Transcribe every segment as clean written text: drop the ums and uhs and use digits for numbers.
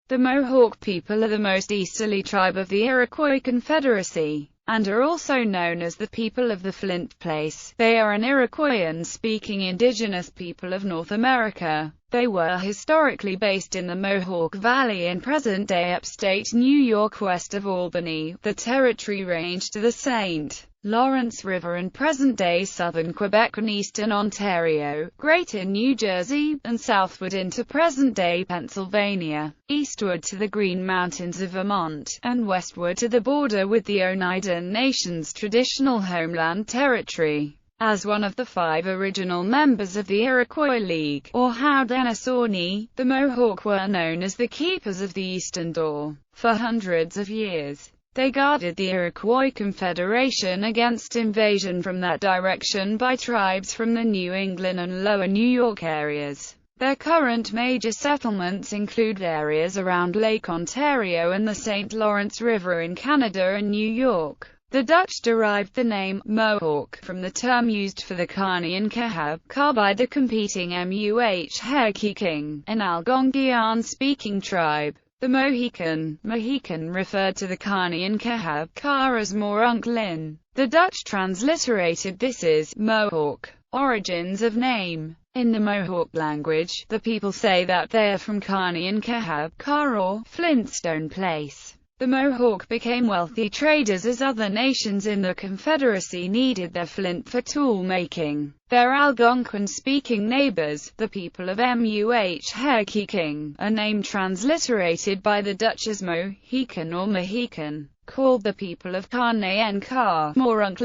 The Mohawk people are the most easterly tribe of the Iroquois Confederacy, and are also known as the people of the Flint Place. They are an Iroquoian-speaking indigenous people of North America. They were historically based in the Mohawk Valley in present-day upstate New York west of Albany. The territory ranged to the St. Lawrence River in present-day southern Quebec and eastern Ontario, greater New Jersey, and southward into present-day Pennsylvania, eastward to the Green Mountains of Vermont, and westward to the border with the Oneida Nation's traditional homeland territory. As one of the 5 original members of the Iroquois League, or Haudenosaunee, the Mohawk were known as the Keepers of the Eastern Door. For hundreds of years, they guarded the Iroquois Confederation against invasion from that direction by tribes from the New England and Lower New York areas. Their current major settlements include areas around Lake Ontario and the St. Lawrence River in Canada and New York. The Dutch derived the name Mohawk from the term used for the Carney-and-Kahab by the competing Muh-Herkiking, an Algonquian-speaking tribe. The Mohican referred to the Carney-and-Kahab as Mohawk. The Dutch transliterated this as Mohawk. Origins of name. In the Mohawk language, the people say that they are from Carney-and-Kahab or Flintstone Place. The Mohawk became wealthy traders as other nations in the Confederacy needed their flint for tool-making. Their Algonquin-speaking neighbors, the people of Muh-Herkiking, a name transliterated by the Dutch as Mohican or Mohican, called the people of Carney-and-Ka Mohawk.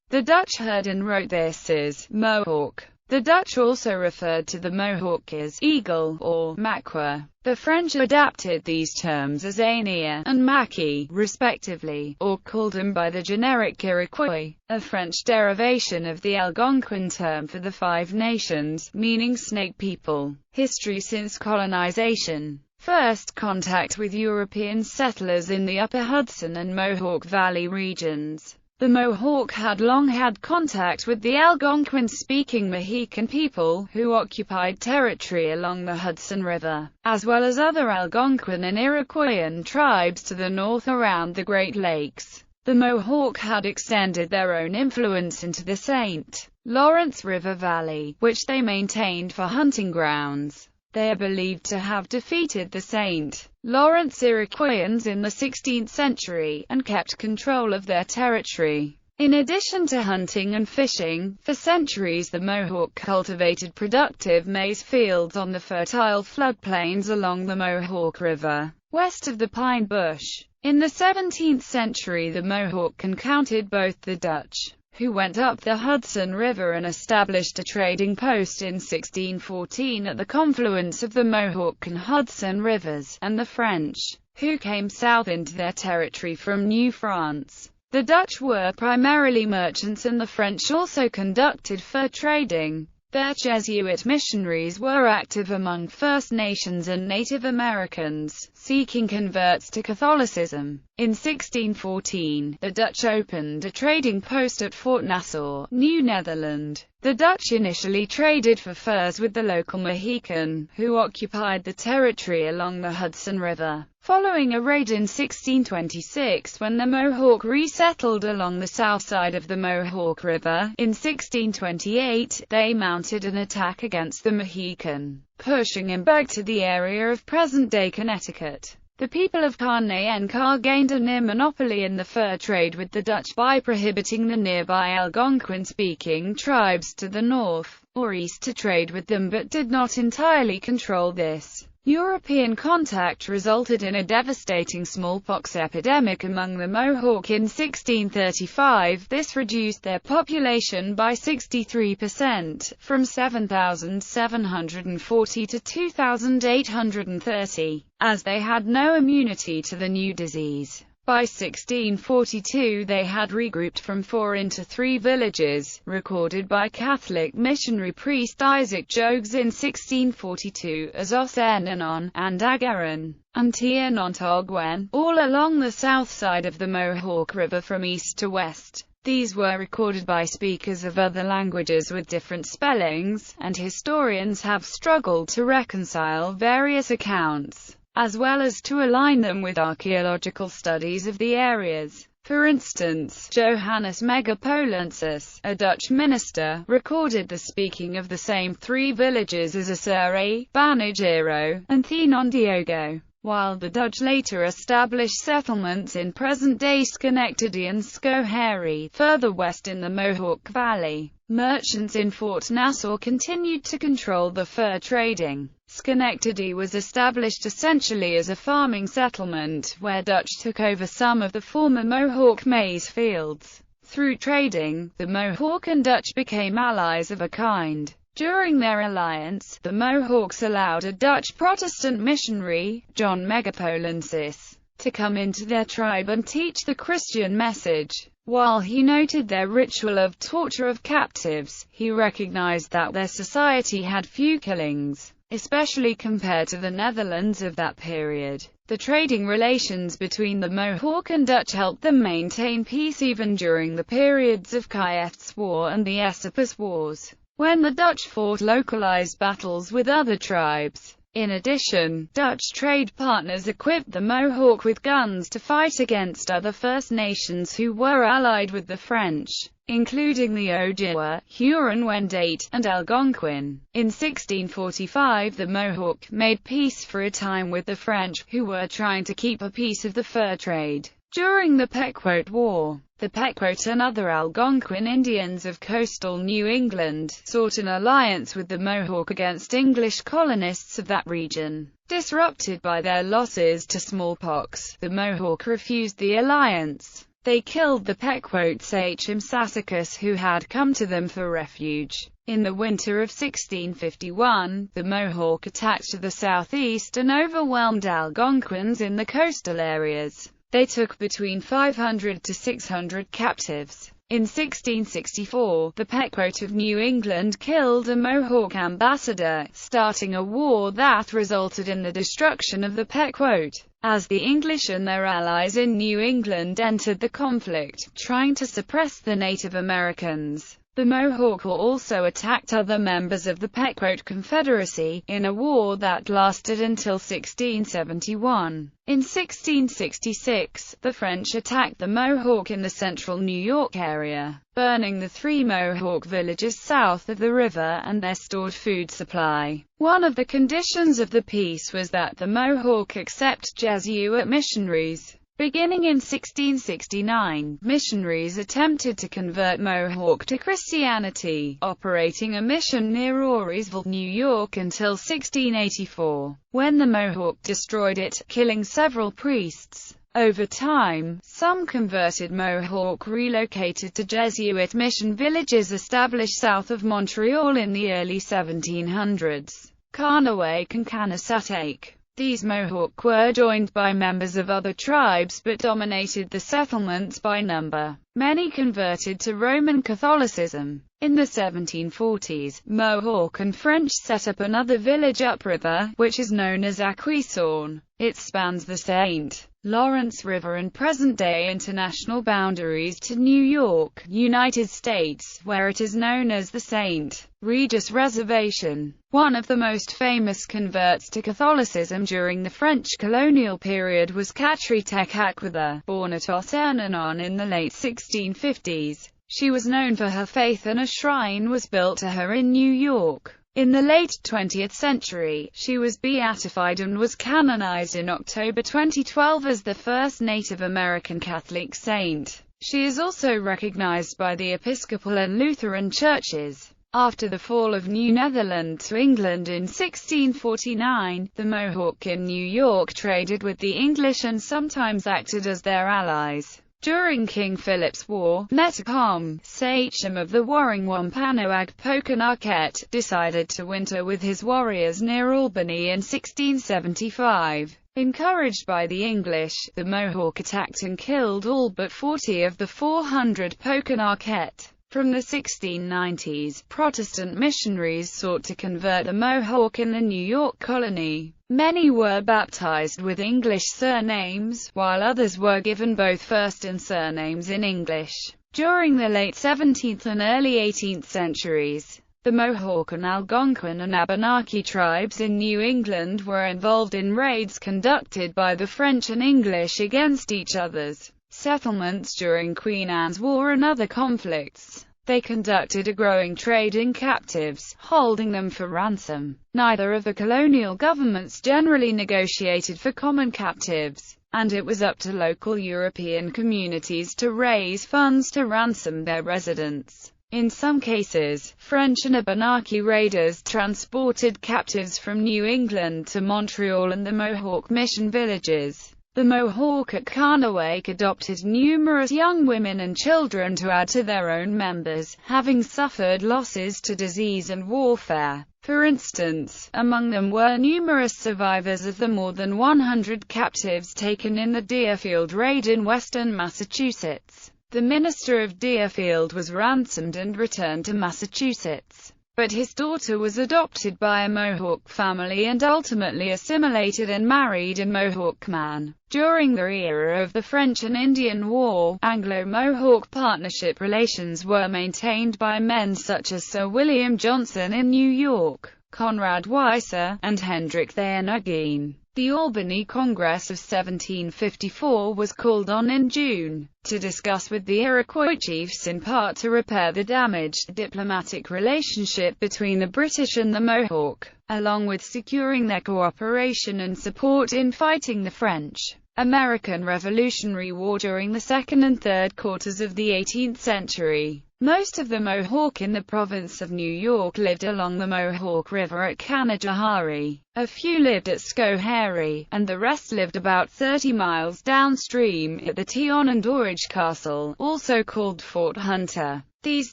The Dutch heard and wrote this as Mohawk. The Dutch also referred to the Mohawk as eagle or Makwa. The French adapted these terms as Aïnir and Maki, respectively, or called them by the generic Iroquois, a French derivation of the Algonquin term for the 5 nations, meaning snake people. History since colonization. First contact with European settlers in the Upper Hudson and Mohawk Valley regions. The Mohawk had long had contact with the Algonquin-speaking Mohican people, who occupied territory along the Hudson River, as well as other Algonquin and Iroquoian tribes to the north around the Great Lakes. The Mohawk had extended their own influence into the St. Lawrence River Valley, which they maintained for hunting grounds. They are believed to have defeated the St. Lawrence Iroquoians in the 16th century, and kept control of their territory. In addition to hunting and fishing, for centuries the Mohawk cultivated productive maize fields on the fertile floodplains along the Mohawk River, west of the Pine Bush. In the 17th century the Mohawk encountered both the Dutch, who went up the Hudson River and established a trading post in 1614 at the confluence of the Mohawk and Hudson Rivers, and the French, who came south into their territory from New France. The Dutch were primarily merchants and the French also conducted fur trading. Their Jesuit missionaries were active among First Nations and Native Americans, seeking converts to Catholicism. In 1614, the Dutch opened a trading post at Fort Nassau, New Netherland. The Dutch initially traded for furs with the local Mohican, who occupied the territory along the Hudson River. Following a raid in 1626 when the Mohawk resettled along the south side of the Mohawk River, in 1628, they mounted an attack against the Mohican, pushing him back to the area of present-day Connecticut. The people of Carney-and-Ka gained a near monopoly in the fur trade with the Dutch by prohibiting the nearby Algonquin-speaking tribes to the north or east to trade with them, but did not entirely control this. European contact resulted in a devastating smallpox epidemic among the Mohawk in 1635. This reduced their population by 63%, from 7,740 to 2,830, as they had no immunity to the new disease. By 1642 they had regrouped from 4 into 3 villages, recorded by Catholic missionary priest Isaac Jogues in 1642 as Osenanon and Agaran, and Tianontogwen, all along the south side of the Mohawk River from east to west. These were recorded by speakers of other languages with different spellings, and historians have struggled to reconcile various accounts. as well as to align them with archaeological studies of the areas. For instance, Johannes Megapolensis, a Dutch minister, recorded the speaking of the same three villages as Asere, Banagiro, and Thenondiogo, while the Dutch later established settlements in present-day Schenectady and Schoharie, further west in the Mohawk Valley. Merchants in Fort Nassau continued to control the fur trading. Schenectady was established essentially as a farming settlement, where Dutch took over some of the former Mohawk maize fields. Through trading, the Mohawk and Dutch became allies of a kind. During their alliance, the Mohawks allowed a Dutch Protestant missionary, John Megapolensis, to come into their tribe and teach the Christian message. While he noted their ritual of torture of captives, he recognized that their society had few killings, especially compared to the Netherlands of that period. The trading relations between the Mohawk and Dutch helped them maintain peace even during the periods of Kieft's War and the Esopus Wars, when the Dutch fought localized battles with other tribes. In addition, Dutch trade partners equipped the Mohawk with guns to fight against other First Nations who were allied with the French, including the Ojibwa, Huron-Wendat, and Algonquin. In 1645 the Mohawk made peace for a time with the French, who were trying to keep a piece of the fur trade. During the Pequot War, the Pequot and other Algonquin Indians of coastal New England sought an alliance with the Mohawk against English colonists of that region. Disrupted by their losses to smallpox, the Mohawk refused the alliance. They killed the Pequot sachem Sassacus, who had come to them for refuge. In the winter of 1651, the Mohawk attacked to the southeast and overwhelmed Algonquins in the coastal areas. They took between 500 to 600 captives. In 1664, the Pequot of New England killed a Mohawk ambassador, starting a war that resulted in the destruction of the Pequot. As the English and their allies in New England entered the conflict, trying to suppress the Native Americans, the Mohawk also attacked other members of the Pequot Confederacy, in a war that lasted until 1671. In 1666, the French attacked the Mohawk in the central New York area, burning the three Mohawk villages south of the river and their stored food supply. One of the conditions of the peace was that the Mohawk accept Jesuit missionaries. Beginning in 1669, missionaries attempted to convert Mohawk to Christianity, operating a mission near Aurysville, New York until 1684, when the Mohawk destroyed it, killing several priests. Over time, some converted Mohawk relocated to Jesuit mission villages established south of Montreal in the early 1700s. Kanawake and Kanasatake. These Mohawk were joined by members of other tribes but dominated the settlements by number. Many converted to Roman Catholicism. In the 1740s, Mohawk and French set up another village upriver, which is known as Aquisorn. It spans the St. Lawrence River and present-day international boundaries to New York, United States, where it is known as the St. Regis Reservation. One of the most famous converts to Catholicism during the French colonial period was Catri Tekakwitha, born at Osernanon in the late 1650s. She was known for her faith and a shrine was built to her in New York. In the late 20th century, she was beatified and was canonized in October 2012 as the first Native American Catholic saint. She is also recognized by the Episcopal and Lutheran churches. After the fall of New Netherland to England in 1649, the Mohawk in New York traded with the English and sometimes acted as their allies. During King Philip's War, Metacom, sachem of the warring Wampanoag Pokanoket, decided to winter with his warriors near Albany in 1675. Encouraged by the English, the Mohawk attacked and killed all but 40 of the 400 Pokanoket. From the 1690s, Protestant missionaries sought to convert the Mohawk in the New York colony. Many were baptized with English surnames, while others were given both first and surnames in English. During the late 17th and early 18th centuries, The Mohawk and Algonquin and Abenaki tribes in New England were involved in raids conducted by the French and English against each other's settlements during Queen Anne's War and other conflicts. They conducted a growing trade in captives, holding them for ransom. Neither of the colonial governments generally negotiated for common captives, and it was up to local European communities to raise funds to ransom their residents. In some cases, French and Abenaki raiders transported captives from New England to Montreal and the Mohawk mission villages. The Mohawk at Kanawake adopted numerous young women and children to add to their own members, having suffered losses to disease and warfare. For instance, among them were numerous survivors of the more than 100 captives taken in the Deerfield raid in western Massachusetts. The minister of Deerfield was ransomed and returned to Massachusetts, but his daughter was adopted by a Mohawk family and ultimately assimilated and married a Mohawk man. During the era of the French and Indian War, Anglo-Mohawk partnership relations were maintained by men such as Sir William Johnson in New York, Conrad Weiser, and Hendrik Thayernoggeen. The Albany Congress of 1754 was called on in June, to discuss with the Iroquois chiefs in part to repair the damaged diplomatic relationship between the British and the Mohawk, along with securing their cooperation and support in fighting the French-American Revolutionary War during the second and third quarters of the 18th century. Most of the Mohawk in the province of New York lived along the Mohawk River at Canajoharie. A few lived at Schoharie, and the rest lived about 30 miles downstream at the Tiononderoga Castle, also called Fort Hunter. These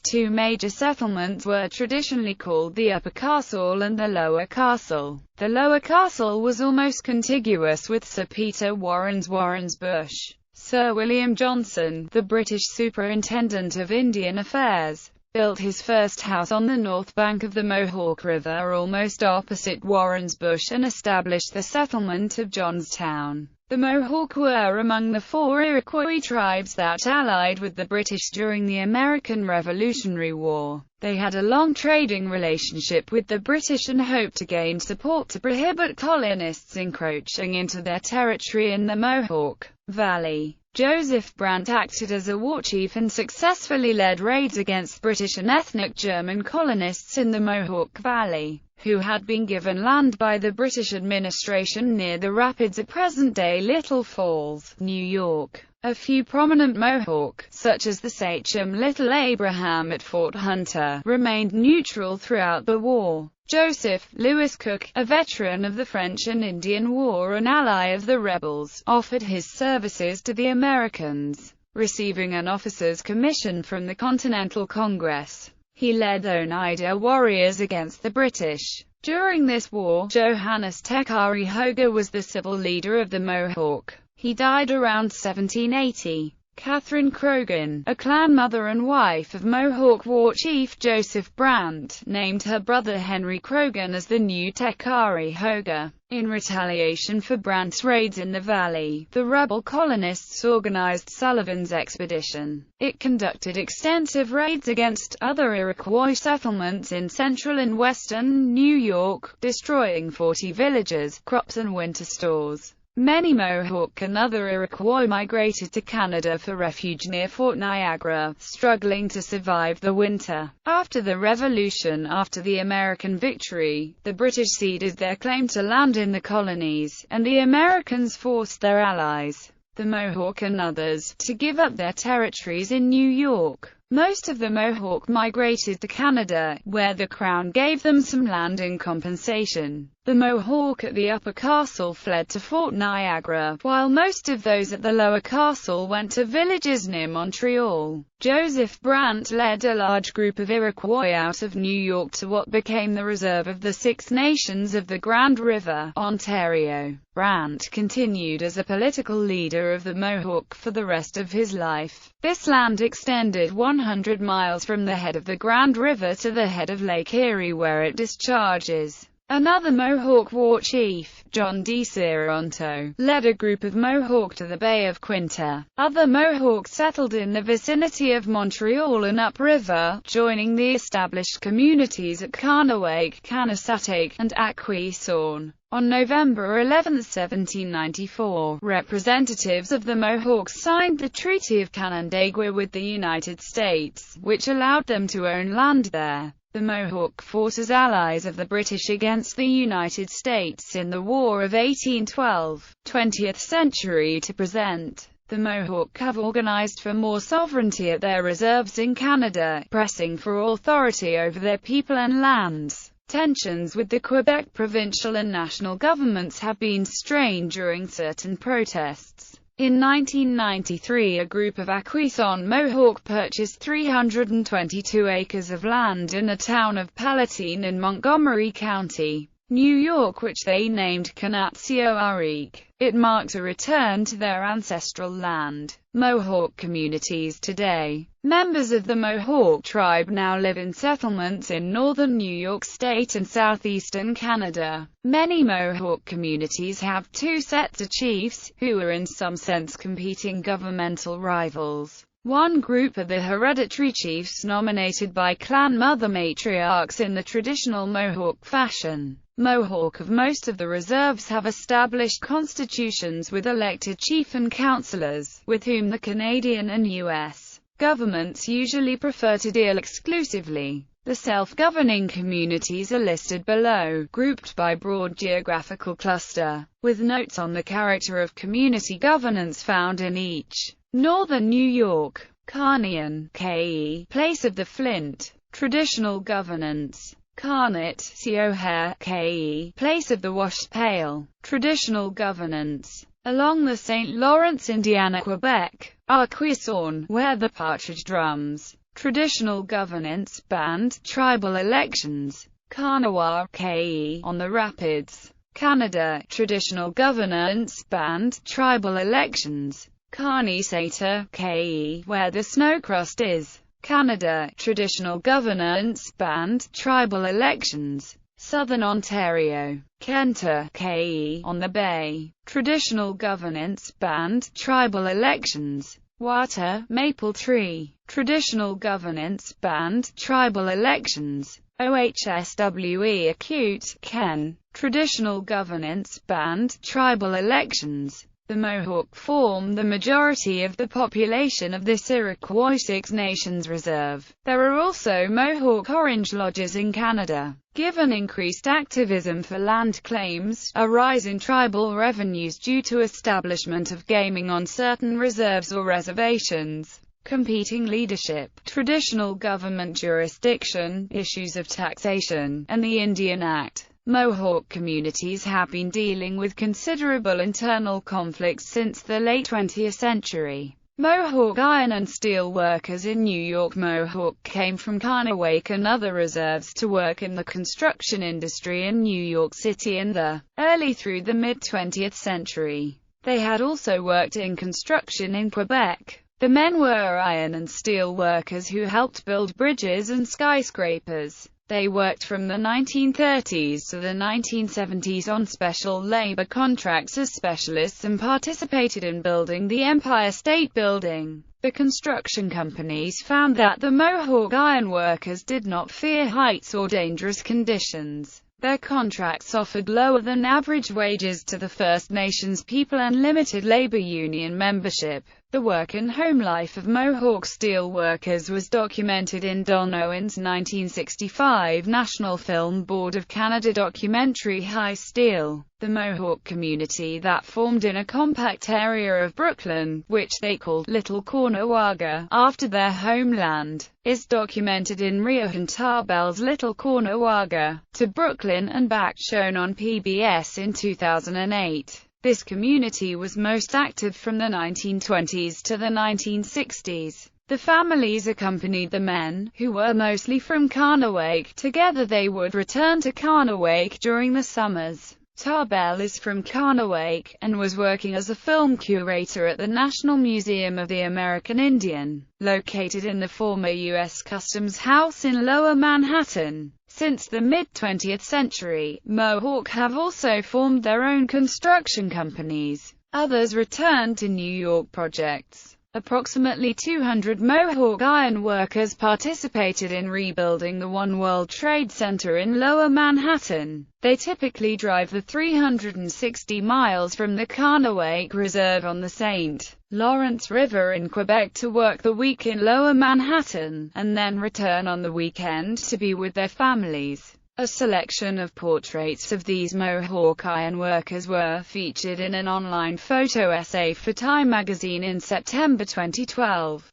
two major settlements were traditionally called the Upper Castle and the Lower Castle. The Lower Castle was almost contiguous with Sir Peter Warren's Bush. Sir William Johnson, the British Superintendent of Indian Affairs, built his first house on the north bank of the Mohawk River almost opposite Warren's Bush and established the settlement of Johnstown. The Mohawk were among the 4 Iroquois tribes that allied with the British during the American Revolutionary War. They had a long trading relationship with the British and hoped to gain support to prohibit colonists encroaching into their territory in the Mohawk Valley. Joseph Brant acted as a war chief and successfully led raids against British and ethnic German colonists in the Mohawk Valley, who had been given land by the British administration near the rapids at present-day Little Falls, New York. A few prominent Mohawk, such as the sachem Little Abraham at Fort Hunter, remained neutral throughout the war. Joseph Louis Cook, a veteran of the French and Indian War and ally of the rebels, offered his services to the Americans, receiving an officer's commission from the Continental Congress. He led Oneida warriors against the British. During this war, Johannes Takari Hoga was the civil leader of the Mohawk. He died around 1780. Catherine Croghan, a clan mother and wife of Mohawk war chief Joseph Brant, named her brother Henry Croghan as the new Takari Hoga. In retaliation for Brant's raids in the valley, the rebel colonists organized Sullivan's expedition. It conducted extensive raids against other Iroquois settlements in central and western New York, destroying 40 villages, crops and winter stores. Many Mohawk and other Iroquois migrated to Canada for refuge near Fort Niagara, struggling to survive the winter. After the Revolution, after the American victory, the British ceded their claim to land in the colonies, and the Americans forced their allies, the Mohawk and others, to give up their territories in New York. Most of the Mohawk migrated to Canada, where the Crown gave them some land in compensation. The Mohawk at the Upper Castle fled to Fort Niagara, while most of those at the Lower Castle went to villages near Montreal. Joseph Brant led a large group of Iroquois out of New York to what became the reserve of the Six Nations of the Grand River, Ontario. Brant continued as a political leader of the Mohawk for the rest of his life. This land extended 100 miles from the head of the Grand River to the head of Lake Erie where it discharges. Another Mohawk war chief, John D. Cironto, led a group of Mohawk to the Bay of Quinte. Other Mohawks settled in the vicinity of Montreal and upriver, joining the established communities at Carnawake, Canasatake, and Aquisaughn. On November 11, 1794, representatives of the Mohawks signed the Treaty of Canandaigua with the United States, which allowed them to own land there. The Mohawk fought as allies of the British against the United States in the War of 1812. 20th century to present. The Mohawk have organized for more sovereignty at their reserves in Canada, pressing for authority over their people and lands. Tensions with the Quebec provincial and national governments have been strained during certain protests. In 1993, a group of Aquisaughn Mohawk purchased 322 acres of land in the town of Palatine in Montgomery County, New York, which they named Canatsioarik. It marked a return to their ancestral land. Mohawk communities today. Members of the Mohawk tribe now live in settlements in northern New York State and southeastern Canada. Many Mohawk communities have two sets of chiefs, who are in some sense competing governmental rivals. One group are the hereditary chiefs nominated by clan mother matriarchs in the traditional Mohawk fashion. Mohawk of most of the reserves have established constitutions with elected chief and councillors, with whom the Canadian and U.S. governments usually prefer to deal exclusively. The self-governing communities are listed below, grouped by broad geographical cluster, with notes on the character of community governance found in each. Northern New York, Carnean, K.E., place of the Flint, traditional governance. Carnet, Siohair, K.E., place of the washed pail, traditional governance. Along the St. Lawrence, Indiana, Quebec, Aquisaughn, where the partridge drums, traditional governance, band, tribal elections. Kanawha, K.E., on the Rapids, Canada, traditional governance, band, tribal elections. Carnesata, K.E., where the snow crust is, Canada, traditional governance, band, tribal elections. Southern Ontario, Kenta, K.E., on the Bay, traditional governance, band, tribal elections. Wata, Maple Tree, traditional governance, band, tribal elections. OHSWE Acute, Ken, traditional governance, band, tribal elections. The Mohawk form the majority of the population of this Iroquois Six Nations Reserve. There are also Mohawk Orange Lodges in Canada. Given increased activism for land claims, a rise in tribal revenues due to establishment of gaming on certain reserves or reservations, competing leadership, traditional government jurisdiction, issues of taxation, and the Indian Act, Mohawk communities have been dealing with considerable internal conflicts since the late 20th century. Mohawk iron and steel workers in New York Mohawk came from Carnawake and other reserves to work in the construction industry in New York City in the early through the mid-20th century. They had also worked in construction in Quebec. The men were iron and steel workers who helped build bridges and skyscrapers. They worked from the 1930s to the 1970s on special labor contracts as specialists and participated in building the Empire State Building. The construction companies found that the Mohawk iron workers did not fear heights or dangerous conditions. Their contracts offered lower than average wages to the First Nations people and limited labor union membership. The work and home life of Mohawk steel workers was documented in Don Owen's 1965 National Film Board of Canada documentary High Steel. The Mohawk community that formed in a compact area of Brooklyn, which they called Little Caughnawaga, after their homeland, is documented in Riohan Tarbell's Little Caughnawaga, to Brooklyn and Back, shown on PBS in 2008. This community was most active from the 1920s to the 1960s. The families accompanied the men, who were mostly from Carnawake. Together they would return to Carnawake during the summers. Tarbell is from Carnawake, and was working as a film curator at the National Museum of the American Indian, located in the former U.S. Customs House in Lower Manhattan. Since the mid-20th century, Mohawk have also formed their own construction companies. Others returned to New York projects. Approximately 200 Mohawk iron workers participated in rebuilding the One World Trade Center in Lower Manhattan. They typically drive the 360 miles from the Kahnawake Reserve on the St. Lawrence River in Quebec to work the week in Lower Manhattan, and then return on the weekend to be with their families. A selection of portraits of these Mohawk iron workers were featured in an online photo essay for Time magazine in September 2012.